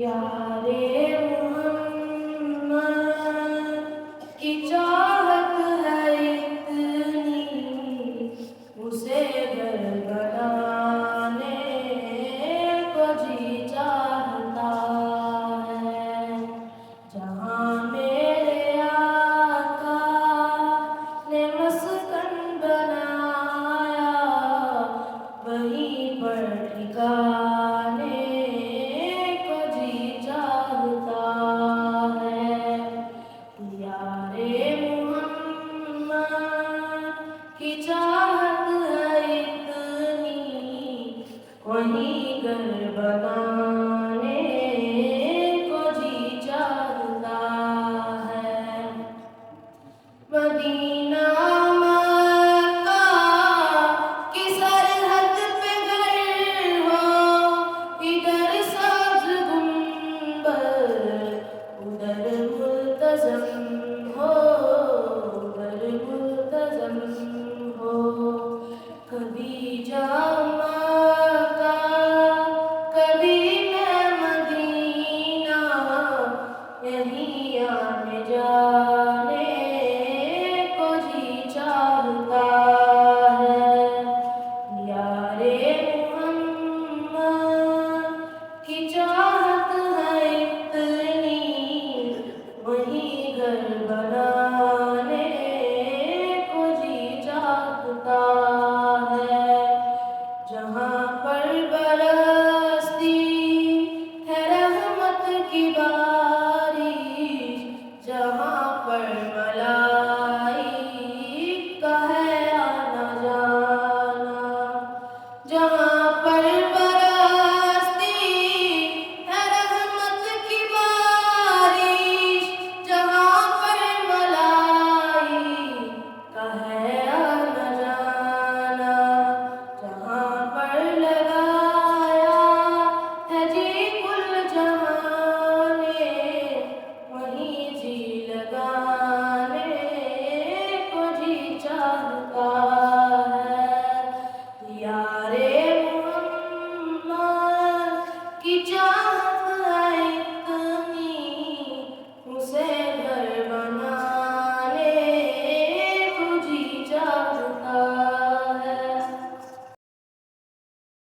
پیارے محمد کی چاہت ہے اتنی، اسے گھر بنانے کو جی چاہتا ہے۔ جہاں میرے آقا نے مسکن بنایا، وہیں پر ٹھکانے کو جی چاہتا ہے۔ پیارے محمد کی چاہت ہے اتنی، وہیں گھر بنانے کو جی چاہتا ہے۔ مدینہ مکہ کی سرحد پہ گھر ہو، ادھر سبز گنبد ادھر ملتزم ہو، ادھر ملتزم ہو۔ کبھی جاؤں مکہ، کبھی میں مدینہ، یہیں آنے جانے کو جی چاہتا ہے۔ پیارے محمد کی چاہت ہے اتنی، وہیں گھر بنانے کو جی چاہتا ہے۔ جہاں پر برستی ہے رحمت کی بارش،